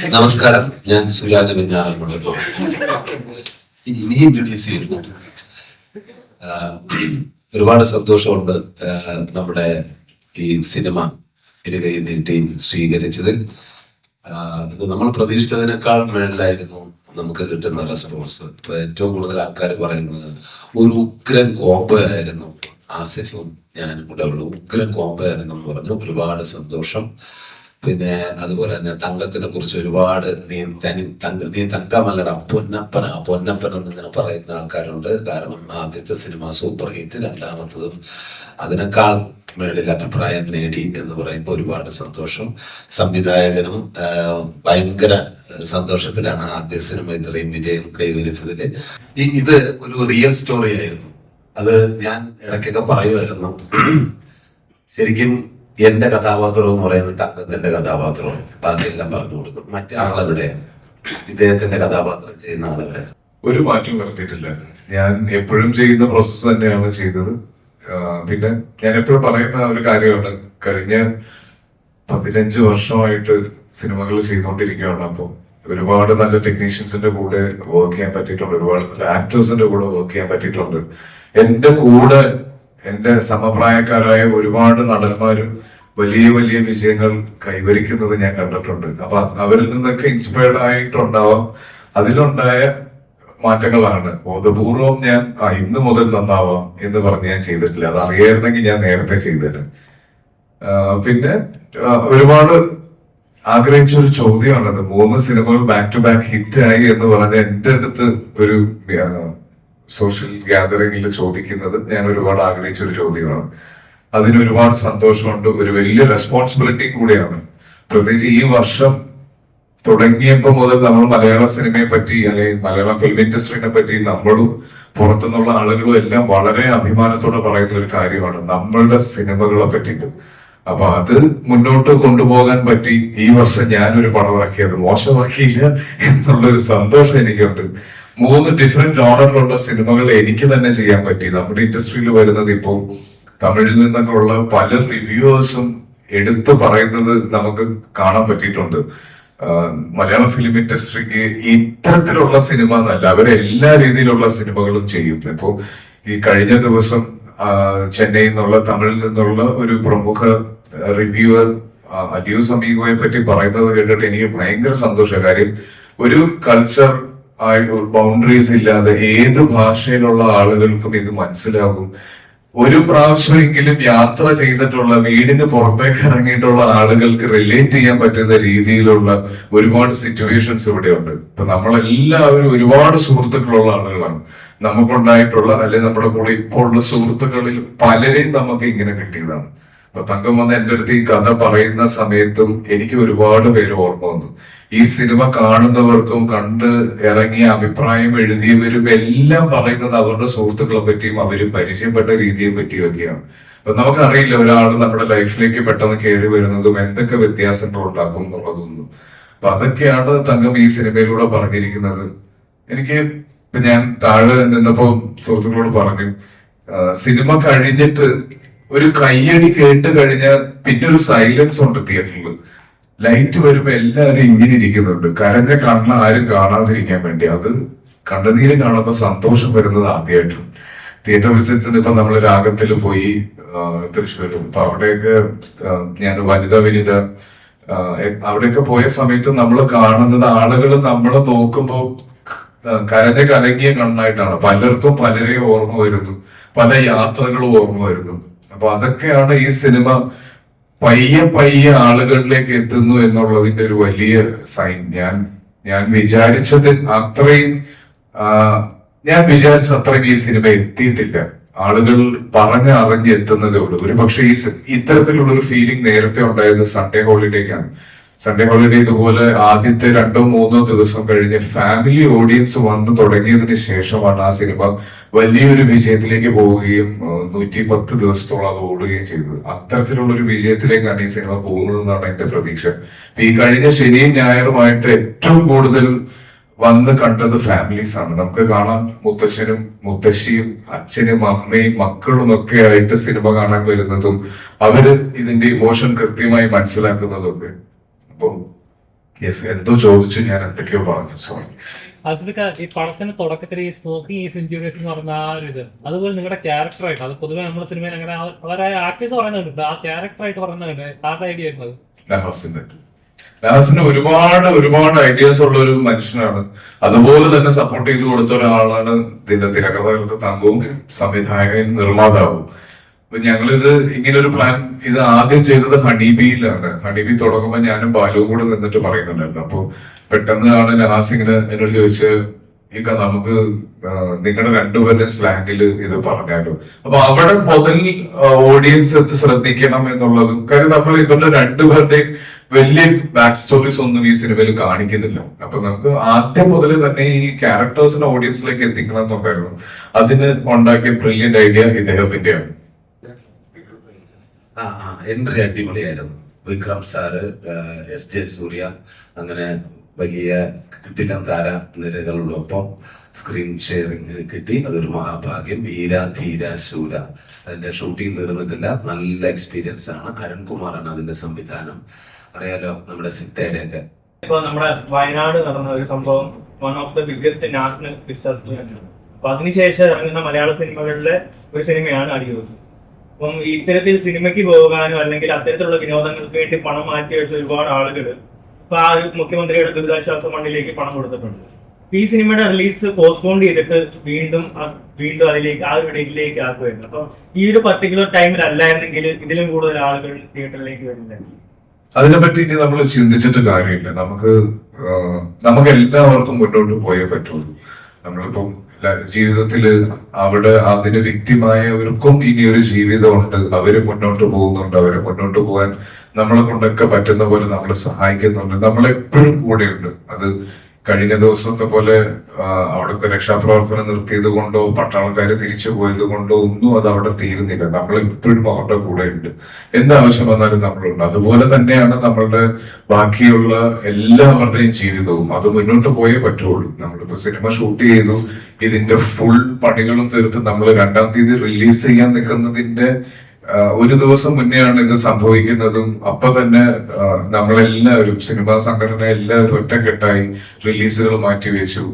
നമസ്കാരം, ഞാൻ സുരാജ് വെഞ്ഞാറമ്മൂട്. ഇനി ഇൻട്രൊഡ്യൂസ് ചെയ്യുന്നു. ഒരുപാട് സന്തോഷമുണ്ട് നമ്മുടെ ഈ സിനിമ ഇരുകൈ നീട്ടി സ്വീകരിച്ചതിൽ. ഇത് നമ്മൾ പ്രതീക്ഷിച്ചതിനേക്കാൾ മേളിലായിരുന്നു നമുക്ക് കിട്ടുന്ന റെസ്പോൺസ്. ഇപ്പൊ ഏറ്റവും കൂടുതൽ ആൾക്കാർ പറയുന്നത് ഒരു ഉഗ്രൻ കോംബോ ആയിരുന്നു, ആസിഫും ഞാനും കൂടെ ഉള്ള ഉഗ്രൻ കോംബോ ആയിരുന്നു എന്ന് പറഞ്ഞു. ഒരുപാട് സന്തോഷം. പിന്നെ അതുപോലെ തന്നെ തങ്കത്തിനെ കുറിച്ച് ഒരുപാട് നീ തങ്കമല്ലട പൊന്നപ്പൻ എന്നിങ്ങനെ പറയുന്ന ആൾക്കാരുണ്ട്. കാരണം ആദ്യത്തെ സിനിമ സൂപ്പർ ഹിറ്റ്, രണ്ടാമത്തതും അതിനേക്കാൾ മേളിൽ അഭിപ്രായം നേടി എന്ന് പറയുമ്പോൾ ഒരുപാട് സന്തോഷം. സംവിധായകനും ഭയങ്കര സന്തോഷത്തിലാണ് ആദ്യ സിനിമ ഇത്രയും വിജയം കൈവരിച്ചതിൽ. ഇത് ഒരു റിയൽ സ്റ്റോറി ആയിരുന്നു. അത് ഞാൻ ഇടയ്ക്കൊക്കെ പറയുമായിരുന്നു. ശരിക്കും എന്റെ കഥാപാത്രം എന്ന് പറയുന്നത് തങ്കത്തിന്റെ കഥാപാത്രവും ബാക്കിയെല്ലാം പറഞ്ഞു കൊടുക്കും. മറ്റേ ആളെവിടെ, ഇദ്ദേഹത്തിന്റെ കഥാപാത്രം ചെയ്യുന്ന ആളെവിടെ? ഒരു മാറ്റം വരുത്തിയിട്ടില്ല. ഞാൻ എപ്പോഴും ചെയ്യുന്ന പ്രോസസ്സ് തന്നെയാണ് ചെയ്തത്. പിന്നെ ഞാൻ എപ്പോഴും പറയുന്ന ഒരു കാര്യമാണ്, കഴിഞ്ഞ 15 വർഷമായിട്ട് സിനിമകൾ ചെയ്തുകൊണ്ടിരിക്കുകയാണ്. അപ്പോൾ ഒരുപാട് നല്ല ടെക്നീഷ്യൻസിന്റെ കൂടെ വർക്ക് ചെയ്യാൻ പറ്റിയിട്ടുണ്ട്, ഒരുപാട് നല്ല ആക്ടേഴ്സിന്റെ കൂടെ വർക്ക് ചെയ്യാൻ പറ്റിയിട്ടുണ്ട്. എന്റെ കൂടെ എന്റെ സമപ്രായക്കാരായ ഒരുപാട് നടന്മാരും വലിയ വലിയ വിജയങ്ങൾ കൈവരിക്കുന്നത് ഞാൻ കണ്ടിട്ടുണ്ട്. അപ്പൊ അവരിൽ നിന്നൊക്കെ ഇൻസ്പയർഡ് ആയിട്ടുണ്ടാവാം. അതിലുണ്ടായ മാറ്റങ്ങളാണ്. ബോധപൂർവം ഞാൻ ഇന്ന് മുതൽ നന്നാവാം എന്ന് പറഞ്ഞ് ഞാൻ ചെയ്തിട്ടില്ല. അത് അറിയായിരുന്നെങ്കിൽ ഞാൻ നേരത്തെ ചെയ്തത്. പിന്നെ ഒരുപാട് ആഗ്രഹിച്ച ഒരു ചോദ്യമാണത്. 3 സിനിമകൾ ബാക്ക് ടു ബാക്ക് ഹിറ്റായി എന്ന് പറഞ്ഞ എന്റെ അടുത്ത് ഒരു സോഷ്യൽ ഗ്യാതറിംഗിൽ ചോദിക്കുന്നത് ഞാൻ ഒരുപാട് ആഗ്രഹിച്ച ഒരു ചോദ്യമാണ്. അതിന് ഒരുപാട് സന്തോഷമുണ്ട്. ഒരു വലിയ റെസ്പോൺസിബിലിറ്റി കൂടിയാണ്. പ്രത്യേകിച്ച് ഈ വർഷം തുടങ്ങിയപ്പോൾ മുതൽ നമ്മൾ മലയാള സിനിമയെ പറ്റി അല്ലെങ്കിൽ മലയാളം ഫിലിം ഇൻഡസ്ട്രീനെ പറ്റി നമ്മളും പുറത്തുനിന്നുള്ള ആളുകളും എല്ലാം വളരെ അഭിമാനത്തോടെ പറയുന്ന ഒരു കാര്യമാണ് നമ്മളുടെ സിനിമകളെ പറ്റിയിട്ട്. അപ്പൊ അത് മുന്നോട്ട് കൊണ്ടുപോകാൻ പറ്റി. ഈ വർഷം ഞാനൊരു പടം ഇറക്കിയത് മോശമാക്കിയില്ല എന്നുള്ളൊരു സന്തോഷം എനിക്കുണ്ട്. 3 ഡിഫറെന്റ് ജോണറിലുള്ള സിനിമകൾ എനിക്ക് തന്നെ ചെയ്യാൻ പറ്റി. നമ്മുടെ ഇൻഡസ്ട്രിയിൽ വരുന്നത് ഇപ്പോൾ തമിഴിൽ നിന്നൊക്കെ ഉള്ള പല റിവ്യൂവേഴ്സും എടുത്തു പറയുന്നത് നമുക്ക് കാണാൻ പറ്റിയിട്ടുണ്ട്. മലയാള ഫിലിം ഇൻഡസ്ട്രിക്ക് ഇത്തരത്തിലുള്ള സിനിമ എന്നല്ല, അവരെല്ലാ രീതിയിലുള്ള സിനിമകളും ചെയ്യും. ഇപ്പോ ഈ കഴിഞ്ഞ ദിവസം ചെന്നൈയിൽ നിന്നുള്ള തമിഴിൽ നിന്നുള്ള ഒരു പ്രമുഖ റിവ്യൂവർ അലിയൂസ് അമീഗോയെ പറ്റി പറയുന്നത് കേട്ടിട്ട് എനിക്ക് ഭയങ്കര സന്തോഷം. കാര്യം ഒരു കൾച്ചർ ബൗണ്ടറീസ് ഇല്ലാതെ ഏത് ഭാഷയിലുള്ള ആളുകൾക്കും ഇത് മനസ്സിലാകും. ഒരു പ്രാവശ്യമെങ്കിലും യാത്ര ചെയ്തിട്ടുള്ള, വീടിന് പുറത്തേക്ക് ഇറങ്ങിയിട്ടുള്ള ആളുകൾക്ക് റിലേറ്റ് ചെയ്യാൻ പറ്റുന്ന രീതിയിലുള്ള ഒരുപാട് സിറ്റുവേഷൻസ് ഇവിടെയുണ്ട്. ഇപ്പൊ നമ്മളെല്ലാവരും ഒരുപാട് സുഹൃത്തുക്കളുള്ള ആളുകളാണ്. നമുക്കുണ്ടായിട്ടുള്ള അല്ലെങ്കിൽ നമ്മുടെ കൂടെ ഇപ്പോൾ ഉള്ള സുഹൃത്തുക്കളിൽ പലരെയും നമുക്ക് ഇങ്ങനെ കിട്ടിയതാണ്. അപ്പൊ തങ്കം വന്ന് എന്റെ അടുത്ത് ഈ കഥ പറയുന്ന സമയത്തും എനിക്ക് ഒരുപാട് പേര് ഓർമ്മ വന്നു. ഈ സിനിമ കാണുന്നവർക്കും കണ്ട് ഇറങ്ങിയ അഭിപ്രായം എഴുതിയവരും എല്ലാം പറയുന്നത് അവരുടെ സുഹൃത്തുക്കളെ പറ്റിയും അവര് പരിചയപ്പെട്ട രീതിയെ പറ്റിയും ഒക്കെയാണ്. അപ്പൊ നമുക്കറിയില്ല ഒരാൾ നമ്മുടെ ലൈഫിലേക്ക് പെട്ടെന്ന് കയറി വരുന്നതും എന്തൊക്കെ വ്യത്യാസങ്ങൾ ഉണ്ടാക്കും എന്നുള്ളതൊന്നും. അപ്പൊ അതൊക്കെയാണ് തങ്കം ഈ സിനിമയിലൂടെ പറഞ്ഞിരിക്കുന്നത്. എനിക്ക് ഇപ്പൊ ഞാൻ താഴെ നിന്നപ്പോ സുഹൃത്തുക്കളോട് പറഞ്ഞു, സിനിമ കഴിഞ്ഞിട്ട് ഒരു കയ്യടി കേട്ട് കഴിഞ്ഞാൽ പിന്നെ ഒരു സൈലൻസ് ഉണ്ട് തിയേറ്ററിൽ. ലൈറ്റ് വരുമ്പോ എല്ലാവരും ഇങ്ങനെ ഇരിക്കുന്നുണ്ട്, കരഞ്ഞ കണ്ണ് ആരും കാണാതിരിക്കാൻ വേണ്ടി. അത് കണ്ണുനീര് കാണുമ്പോ സന്തോഷം വരുന്നത് ആദ്യമായിട്ടും. തിയേറ്റർ വിസിറ്റ്സിന് ഇപ്പൊ നമ്മൾ രാഗത്തിൽ പോയി തൃശ്ശൂരും, അപ്പൊ അവിടെയൊക്കെ ഞാൻ വനിത വിനിത അവിടെയൊക്കെ പോയ സമയത്ത് നമ്മൾ കാണുന്നത് ആളുകൾ നമ്മളെ നോക്കുമ്പോ കരഞ്ഞ കലങ്ങിയ കണ്ണായിട്ടാണ്. പലർക്കും പലരെയും ഓർമ്മ വരുന്നു, പല യാത്രകളും ഓർമ്മ വരുന്നു. അപ്പൊ അതൊക്കെയാണ് ഈ സിനിമ പയ്യെ പയ്യെ ആളുകളിലേക്ക് എത്തുന്നു എന്നുള്ളതിന്റെ ഒരു വലിയ സൈൻ. ഞാൻ വിചാരിച്ചത് അത്രയും ഈ സിനിമ എത്തിയിട്ടില്ല. ആളുകൾ പറഞ്ഞറിഞ്ഞ് എത്തുന്നതേ ഉള്ളൂ. ഒരു പക്ഷെ ഇത്തരത്തിലുള്ള ഒരു ഫീലിംഗ് നേരത്തെ ഉണ്ടായത് സൺഡേ ഹോളിഡേക്കാണ്. സൺഡേ ഹോളിഡേ ഇതുപോലെ ആദ്യത്തെ 2-3 ദിവസം കഴിഞ്ഞ് ഫാമിലി ഓഡിയൻസ് വന്നു തുടങ്ങിയതിന് ശേഷമാണ് ആ സിനിമ വലിയൊരു വിജയത്തിലേക്ക് പോവുകയും 110 ദിവസത്തോളം അത് ഓടുകയും ചെയ്തത്. അത്തരത്തിലുള്ള ഒരു വിജയത്തിലേക്കാണ് ഈ സിനിമ പോകുന്നതെന്നാണ് എന്റെ പ്രതീക്ഷ. ഈ കഴിഞ്ഞ ശനിയും ഞായറുമായിട്ട് ഏറ്റവും കൂടുതൽ വന്ന് കണ്ടത് ഫാമിലീസ് ആണ്. നമുക്ക് കാണാം മുത്തശ്ശനും മുത്തശ്ശിയും അച്ഛനും അമ്മയും മക്കളും ഒക്കെ ആയിട്ട് സിനിമ കാണാൻ വരുന്നതും അവര് ഇതിന്റെ ഇമോഷൻ കൃത്യമായി മനസ്സിലാക്കുന്നതൊക്കെ. അപ്പം യെസ്, എന്തോ ചോദിച്ചു, ഞാൻ എന്തൊക്കെയോ പറഞ്ഞു, സോറി. ആസിഫിക്ക, ഈ പടത്തിന്റെ തുടക്കത്തിൽ ഈ സ്മോക്കിംഗ് ഈസ് ഇൻജൂറിയസ് എന്ന് പറഞ്ഞ ആ ഒരു ഇത്, അതുപോലെ നിങ്ങളുടെ ക്യാരക്ടറായിട്ട്, അത് പൊതുവെ നമ്മുടെ സിനിമയിൽ അങ്ങനെ അവരായ ആർട്ടിസ്റ്റ് പറയുന്നുണ്ട്, ആ ക്യാരക്ടറായിട്ട് പറയുന്നുണ്ട്, ആരുടെ ഐഡിയ ആയിരുന്നത്? നഹാസിന് ഒരുപാട് ഒരുപാട് ഐഡിയാസ് ഉള്ള ഒരു മനുഷ്യനാണ്. അതുപോലെ തന്നെ സപ്പോർട്ട് ചെയ്ത് കൊടുത്ത ഒരാളാണ് ഇതിന്റെ തിരക്കഥാകൃത്ത് തങ്കവും സംവിധായകൻ നിർമ്മാതാവും. അപ്പൊ ഞങ്ങളിത് ഇങ്ങനെ ഒരു പ്ലാൻ ഇത് ആദ്യം ചെയ്തത് ഹണിബിയിലാണ്. ഹണിബി തുടങ്ങുമ്പോൾ ഞാനും ബാലുവും കൂടെ നിന്നിട്ട് പറയുന്നുണ്ടായിരുന്നു. അപ്പൊ പെട്ടെന്ന് ആണ് നഹാസ് ഇങ്ങനെ എന്നോട് ചോദിച്ച്, ഇക്ക നമുക്ക് നിങ്ങളുടെ രണ്ടുപേരുടെ സ്ലാങ്ങിൽ ഇത് പറഞ്ഞാലോ. അപ്പൊ അവിടെ മുതൽ ഓഡിയൻസ് എത്തി ശ്രദ്ധിക്കണം എന്നുള്ളതും, കാര്യം നമ്മൾ ഇവരുടെ രണ്ടുപേരുടെയും വലിയ ബാക്ക് സ്റ്റോറീസ് ഒന്നും ഈ സിനിമയിൽ കാണിക്കുന്നില്ല. അപ്പൊ നമുക്ക് ആദ്യം മുതൽ തന്നെ ഈ ക്യാരക്ടേഴ്സിനെ ഓഡിയൻസിലേക്ക് എത്തിക്കണം എന്നുണ്ടായിരുന്നു. അതിന് ഉണ്ടാക്കിയ ബ്രില്യന്റ് ഐഡിയ ഇദ്ദേഹത്തിന്റെയാണ്. എൻട്രി അടിപൊളിയായിരുന്നു. വിക്രം സാറ്, എസ് ജെ സൂര്യ, അങ്ങനെ വലിയ കിട്ടിലം താര നിരകളോടൊപ്പം സ്ക്രീൻ ഷെയറിങ് കിട്ടി. അതൊരു മഹാഭാഗ്യം. വീര ധീര ശൂര അതിന്റെ ഷൂട്ടിംഗ് തീർന്നിട്ടില്ല. നല്ല എക്സ്പീരിയൻസ് ആണ്. അരുൺകുമാറാണ് അതിന്റെ സംവിധാനം. അറിയാലോ, നമ്മുടെ സിത്തയുടെ ഒക്കെ. ഇപ്പൊ നമ്മുടെ വയനാട് നടന്ന ഒരു സംഭവം one of the biggest national disaster ആണ്. അപ്പൊ അതിനുശേഷം ഇറങ്ങുന്ന മലയാള സിനിമകളിലെ ഒരു സിനിമയാണ് അടിയൊഴുക്ക്. അപ്പം ഇത്തരത്തിൽ സിനിമയ്ക്ക് പോകാനോ അല്ലെങ്കിൽ അത്തരത്തിലുള്ള വിനോദങ്ങൾക്ക് വേണ്ടി പണം മാറ്റി വെച്ച ഒരുപാട് ആളുകൾ ഇപ്പൊ ആ ഒരു മുഖ്യമന്ത്രിയുടെ ദുരിതാശ്വാസ ഫണ്ടിലേക്ക് പണം കൊടുത്തിട്ടുണ്ട്. ഈ സിനിമയുടെ റിലീസ് പോസ്റ്റ്പോൺ ചെയ്തിട്ട് വീണ്ടും അതിലേക്ക് ആ ഒരു ഡേറ്റിലേക്ക് ആക്കുമായിരുന്നു. അപ്പൊ ഈ ഒരു പർട്ടിക്കുലർ ടൈമിൽ അല്ലായിരുന്നെങ്കിൽ ഇതിലും കൂടുതൽ ആളുകൾ തിയേറ്ററിലേക്ക് വരുന്നില്ല. അതിനെപ്പറ്റി ഇനി നമ്മൾ ചിന്തിച്ചിട്ട് കാര്യമില്ല. നമുക്ക് എല്ലാവർക്കും മുന്നോട്ട് പോയേ പറ്റുള്ളൂ. നമ്മളിപ്പം ജീവിതത്തില് അവിടെ അതിന് വിക്റ്റിമായവർക്കും ഇനിയൊരു ജീവിതമുണ്ട്. അവര് മുന്നോട്ട് പോകുന്നുണ്ട്. അവര് മുന്നോട്ട് പോകാൻ നമ്മളെ കൊണ്ടൊക്കെ പറ്റുന്ന പോലെ നമ്മളെ സഹായിക്കുന്നുണ്ട്. നമ്മളെപ്പോഴും കൂടെയുണ്ട്. അത് കഴിഞ്ഞ ദിവസത്തെ പോലെ അവിടുത്തെ രക്ഷാപ്രവർത്തനം നിർത്തിയത് കൊണ്ടോ പട്ടാളക്കാര് തിരിച്ചു പോയത് കൊണ്ടോ ഒന്നും അത് അവിടെ തീരുന്നില്ല. നമ്മൾ എപ്പോഴും അവരുടെ കൂടെ ഉണ്ട്. എന്താവശ്യം വന്നാലും നമ്മളുണ്ട്. അതുപോലെ തന്നെയാണ് നമ്മളുടെ ബാക്കിയുള്ള എല്ലാവരുടെയും ജീവിതവും. അത് മുന്നോട്ട് പോയേ പറ്റുള്ളൂ. നമ്മളിപ്പോ സിനിമ ഷൂട്ട് ചെയ്തു, ഇതിന്റെ ഫുൾ പണികളും തീർത്ത് നമ്മൾ 2-ാം തീയതി റിലീസ് ചെയ്യാൻ നിൽക്കുന്നതിന്റെ ഒരു ദിവസം മുന്നെയാണ് ഇത് സംഭവിക്കുന്നതും. അപ്പൊ തന്നെ നമ്മളെല്ലാവരും, സിനിമാ സംഘടന എല്ലാവരും ഒറ്റക്കെട്ടായി റിലീസുകൾ മാറ്റിവെച്ചു.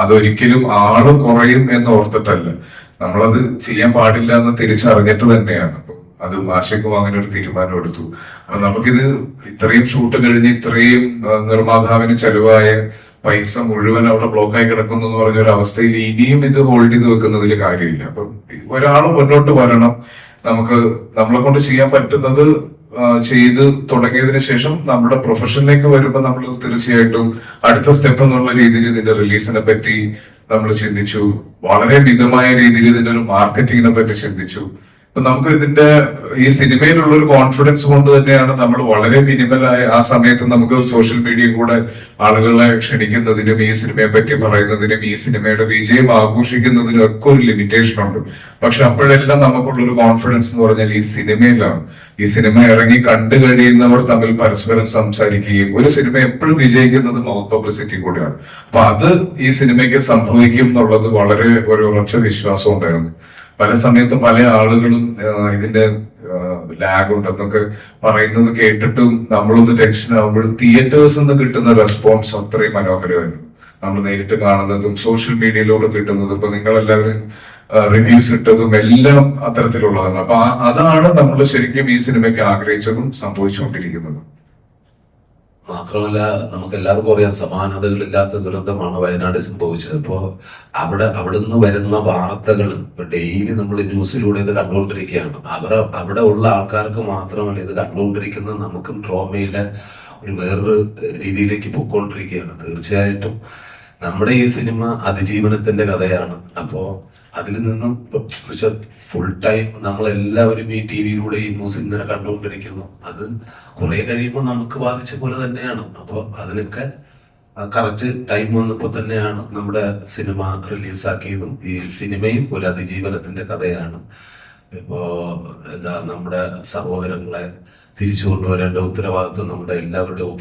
അതൊരിക്കലും ആള് കുറയും എന്ന് ഓർത്തിട്ടല്ല, നമ്മളത് ചെയ്യാൻ പാടില്ല എന്ന് തിരിച്ചറിഞ്ഞിട്ട് തന്നെയാണ്. അപ്പൊ അത് ആശയ്ക്കും അങ്ങനെ ഒരു തീരുമാനം എടുത്തു. അപ്പൊ നമുക്കിത് ഇത്രയും ഷൂട്ട് കഴിഞ്ഞ് ഇത്രയും നിർമ്മാതാവിന് ചെലവായ പൈസ മുഴുവൻ അവിടെ ബ്ലോക്കായി കിടക്കുന്നു എന്ന് പറഞ്ഞ ഒരു അവസ്ഥയിൽ ഇനിയും ഇത് ഹോൾഡ് ചെയ്ത് വെക്കുന്നതിൽ കാര്യമില്ല. അപ്പം ഒരാൾ മുന്നോട്ട് വരണം. നമ്മളെ കൊണ്ട് ചെയ്യാൻ പറ്റുന്നത് ചെയ്ത് തുടങ്ങിയതിനു ശേഷം നമ്മുടെ പ്രൊഫഷനിലേക്ക് വരുമ്പോൾ നമ്മൾ തീർച്ചയായിട്ടും അടുത്ത സ്റ്റെപ്പ് എന്നുള്ള രീതിയിൽ ഇതിന്റെ റിലീസിനെ പറ്റി നമ്മൾ ചിന്തിച്ചു. വളരെ മിതമായ രീതിയിൽ ഇതിന്റെ ഒരു മാർക്കറ്റിങ്ങിനെ പറ്റി ചിന്തിച്ചു. അപ്പൊ നമുക്ക് ഇതിന്റെ ഈ സിനിമയിലുള്ള ഒരു കോൺഫിഡൻസ് കൊണ്ട് തന്നെയാണ് നമ്മൾ വളരെ മിനിമലായ ആ സമയത്ത് നമുക്ക് സോഷ്യൽ മീഡിയ കൂടെ ആളുകളെ ക്ഷണിക്കുന്നതിനും ഈ സിനിമയെ പറ്റി പറയുന്നതിനും ഈ സിനിമയുടെ വിജയം ആഘോഷിക്കുന്നതിനും ഒക്കെ ഒരു ലിമിറ്റേഷൻ ഉണ്ട്. പക്ഷെ അപ്പോഴെല്ലാം നമുക്കുള്ളൊരു കോൺഫിഡൻസ് എന്ന് പറഞ്ഞാൽ ഈ സിനിമയിലാണ്. ഈ സിനിമ ഇറങ്ങി കണ്ടു കഴിയുന്നവർ തമ്മിൽ പരസ്പരം സംസാരിക്കുകയും, ഒരു സിനിമ എപ്പോഴും വിജയിക്കുന്നത് മൗത്ത് പബ്ലിസിറ്റി കൂടിയാണ്. അപ്പൊ അത് ഈ സിനിമയ്ക്ക് സംഭവിക്കും എന്നുള്ളത് വളരെ ഒരു ഉറച്ച വിശ്വാസം ഉണ്ടായിരുന്നു. പല സമയത്തും പല ആളുകളും ഇതിന്റെ ലാഗ് ഉണ്ടെന്നൊക്കെ പറയുന്നത് കേട്ടിട്ടും നമ്മളൊന്ന് ടെൻഷൻ ആകുമ്പോഴും തിയേറ്റേഴ്സിൽ നിന്ന് കിട്ടുന്ന റെസ്പോൺസ് അത്രയും മനോഹരമായിരുന്നു. നമ്മൾ നേരിട്ട് കാണുന്നതും സോഷ്യൽ മീഡിയയിലൂടെ കിട്ടുന്നതും ഇപ്പൊ നിങ്ങളെല്ലാവരും റിവ്യൂസ് ഇട്ടതും എല്ലാം അത്തരത്തിലുള്ളതാണ്. അപ്പൊ അതാണ് നമ്മൾ ശരിക്കും ഈ സിനിമയ്ക്ക് ആഗ്രഹിച്ചതും സംഭവിച്ചുകൊണ്ടിരിക്കുന്നതും. മാത്രമല്ല, നമുക്ക് എല്ലാവർക്കും അറിയാം, സമാനതകളില്ലാത്ത ദുരന്തമാണ് വയനാട് സംഭവിച്ചത്. അപ്പോൾ അവിടുന്ന് വരുന്ന വാർത്തകൾ ഇപ്പൊ ഡെയിലി നമ്മൾ ന്യൂസിലൂടെ ഇത് കണ്ടുകൊണ്ടിരിക്കുകയാണ്. അവിടെ ഉള്ള ആൾക്കാർക്ക് മാത്രമല്ല, ഇത് കണ്ടുകൊണ്ടിരിക്കുന്ന നമുക്കും ട്രോമയുടെ ഒരു വേറൊരു രീതിയിലേക്ക് പോയിക്കൊണ്ടിരിക്കുകയാണ്. തീർച്ചയായിട്ടും നമ്മുടെ ഈ സിനിമ അതിജീവനത്തിന്റെ കഥയാണ്. അപ്പോൾ അതിൽ നിന്നും ഫുൾ ടൈം നമ്മളെല്ലാവരും ഈ ടി വിയിലൂടെ ഈ ന്യൂസ് ഇങ്ങനെ കണ്ടുകൊണ്ടിരിക്കുന്നു. അത് കുറെ കഴിയുമ്പോൾ നമുക്ക് ബാധിച്ച പോലെ തന്നെയാണ്. അപ്പോൾ അതിനൊക്കെ കറക്റ്റ് ടൈം വന്നപ്പോൾ തന്നെയാണ് നമ്മുടെ സിനിമ റിലീസാക്കിയതും. ഈ സിനിമയും ഒരു അതിജീവനത്തിന്റെ കഥയാണ്. ഇപ്പോ നമ്മുടെ സഹോദരങ്ങളെ തിരിച്ചു കൊണ്ടുവരേണ്ട ഉത്തരവാദിത്വം നമ്മുടെ എല്ലാവരുടെയും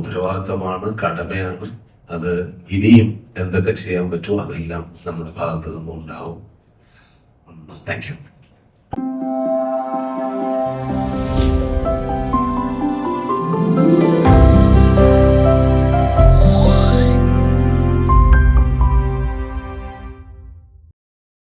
ഉത്തരവാദിത്തമാണ്, കടമയാണ്. അത് ഇനിയും എന്തൊക്കെ ചെയ്യാൻ പറ്റുമോ അതെല്ലാം നമ്മുടെ ഭാഗത്ത് നിന്നും ഉണ്ടാവും. Thank you.